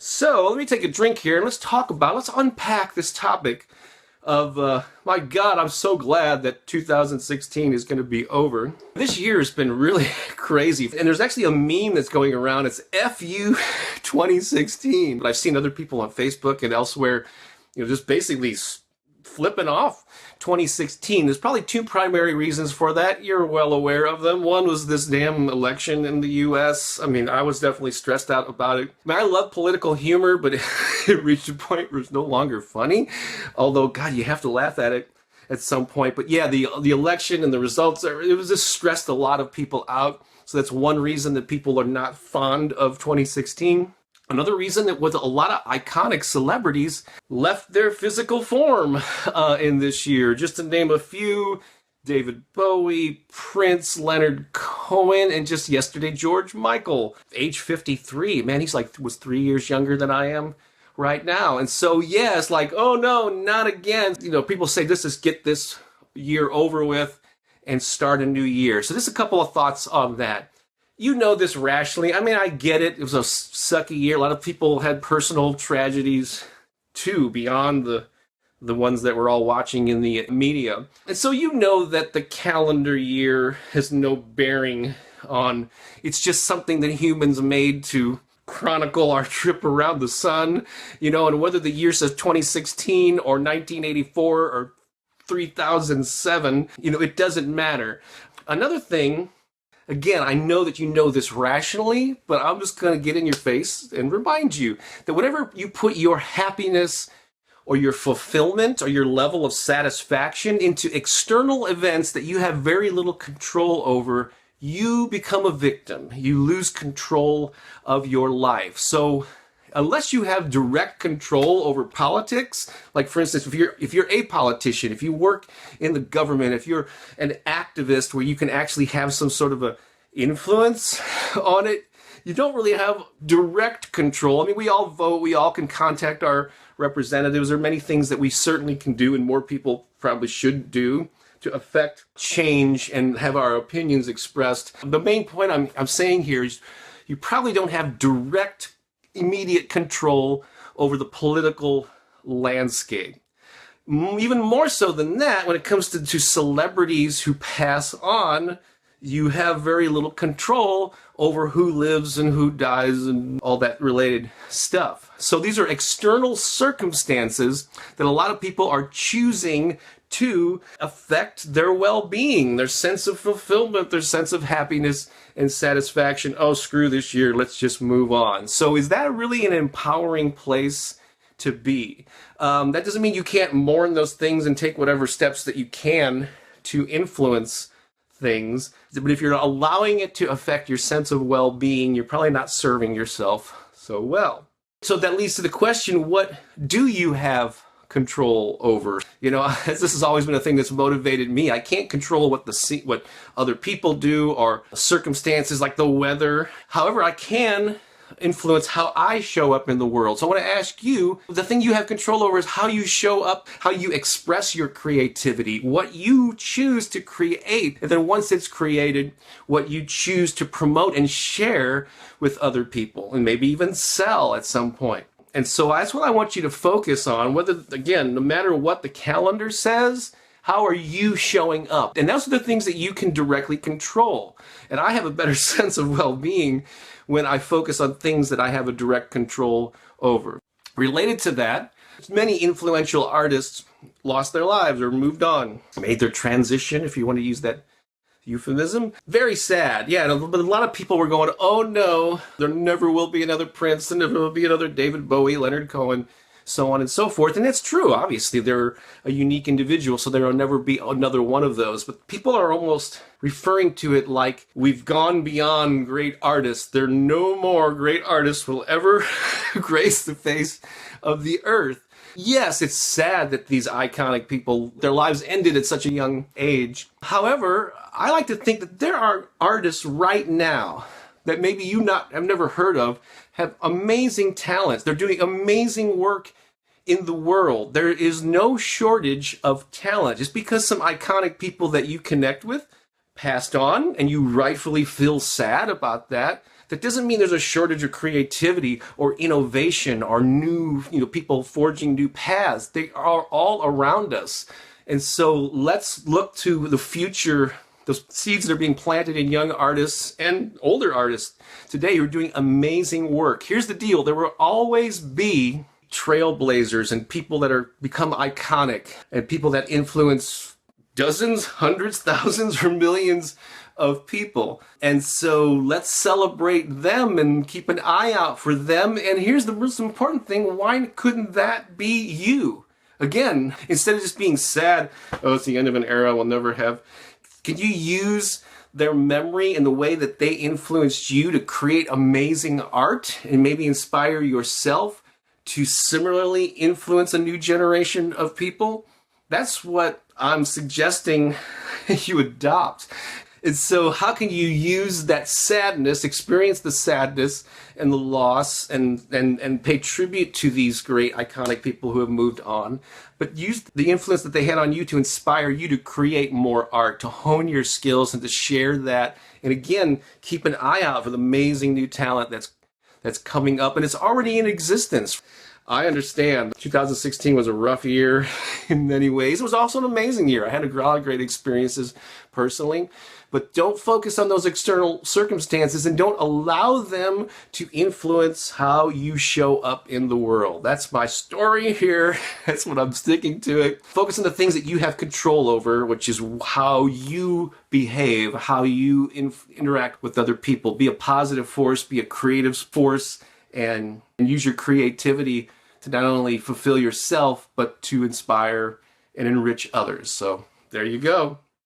So let me take a drink here and let's unpack this topic of, my God, I'm so glad that 2016 is going to be over. This year has been really crazy. And there's actually a meme that's going around. It's FU 2016. But I've seen other people on Facebook and elsewhere, just basically flipping off 2016. There's probably two primary reasons for that. You're well aware of them. One was this damn election in the U.S. I mean, I was definitely stressed out about it. I mean, I love political humor, but it reached a point where it's no longer funny. Although, God, you have to laugh at it at some point. But yeah, the election and the results, it was just stressed a lot of people out. So that's one reason that people are not fond of 2016. Another reason that was a lot of iconic celebrities left their physical form in this year. Just to name a few, David Bowie, Prince, Leonard Cohen, and just yesterday, George Michael, age 53. Man, was 3 years younger than I am right now. And so, yeah, it's like, oh no, not again. People say, get this year over with and start a new year. So just a couple of thoughts on that. You know this rationally. I mean, I get it. It was a sucky year. A lot of people had personal tragedies, too, beyond the ones that we're all watching in the media. And so you know that the calendar year has no bearing on... It's just something that humans made to chronicle our trip around the sun. And whether the year says 2016 or 1984 or 3007, it doesn't matter. Another thing... Again, I know that you know this rationally, but I'm just going to get in your face and remind you that whenever you put your happiness or your fulfillment or your level of satisfaction into external events that you have very little control over, you become a victim. You lose control of your life. So unless you have direct control over politics, like for instance, if you're a politician, if you work in the government, if you're an activist where you can actually have some sort of a influence on it, you don't really have direct control. I mean, we all vote, we all can contact our representatives. There are many things that we certainly can do and more people probably should do to affect change and have our opinions expressed. The main point I'm saying here is you probably don't have direct immediate control over the political landscape. Even more so than that, when it comes to celebrities who pass on, you have very little control over who lives and who dies and all that related stuff. So these are external circumstances that a lot of people are choosing to affect their well-being, their sense of fulfillment, their sense of happiness and satisfaction. Oh, screw this year, let's just move on. So is that really an empowering place to be? That doesn't mean you can't mourn those things and take whatever steps that you can to influence things. But if you're allowing it to affect your sense of well-being, you're probably not serving yourself so well. So that leads to the question, what do you have control over? This has always been a thing that's motivated me. I can't control what other people do or circumstances like the weather. However, I can influence how I show up in the world. So I want to ask you, the thing you have control over is how you show up, how you express your creativity, what you choose to create, and then once it's created, what you choose to promote and share with other people, and maybe even sell at some point. And so that's what I want you to focus on, whether, again, no matter what the calendar says, how are you showing up? And those are the things that you can directly control. And I have a better sense of well-being when I focus on things that I have a direct control over. Related to that, many influential artists lost their lives or moved on, made their transition, if you want to use that euphemism. Very sad. Yeah, but a lot of people were going, oh no, there never will be another Prince, there never will be another David Bowie, Leonard Cohen, so on and so forth. And that's true, obviously. They're a unique individual, so there will never be another one of those. But people are almost referring to it like we've gone beyond great artists. There are no more great artists will ever grace the face of the earth. Yes, it's sad that these iconic people, their lives ended at such a young age. However, I like to think that there are artists right now that maybe have never heard of, have amazing talents. They're doing amazing work in the world. There is no shortage of talent. Just because some iconic people that you connect with passed on, and you rightfully feel sad about that, That doesn't mean there's a shortage of creativity or innovation or new, people forging new paths. They are all around us. And so let's look to the future, those seeds that are being planted in young artists and older artists today who are doing amazing work. Here's the deal. There will always be trailblazers and people that are become iconic and people that influence dozens, hundreds, thousands, or millions of people. And so let's celebrate them and keep an eye out for them. And here's the most important thing. Why couldn't that be you? Again, instead of just being sad, oh, it's the end of an era we'll never have. Can you use their memory and the way that they influenced you to create amazing art and maybe inspire yourself to similarly influence a new generation of people? That's what I'm suggesting you adopt. And so how can you use that sadness, experience the sadness and the loss and pay tribute to these great iconic people who have moved on, but use the influence that they had on you to inspire you to create more art, to hone your skills and to share that. And again, keep an eye out for the amazing new talent that's coming up and it's already in existence. I understand 2016 was a rough year in many ways. It was also an amazing year. I had a lot of great experiences personally, but don't focus on those external circumstances and don't allow them to influence how you show up in the world. That's my story here. That's what I'm sticking to it. Focus on the things that you have control over, which is how you behave, how you interact with other people. Be a positive force, be a creative force, and use your creativity to not only fulfill yourself, but to inspire and enrich others. So there you go.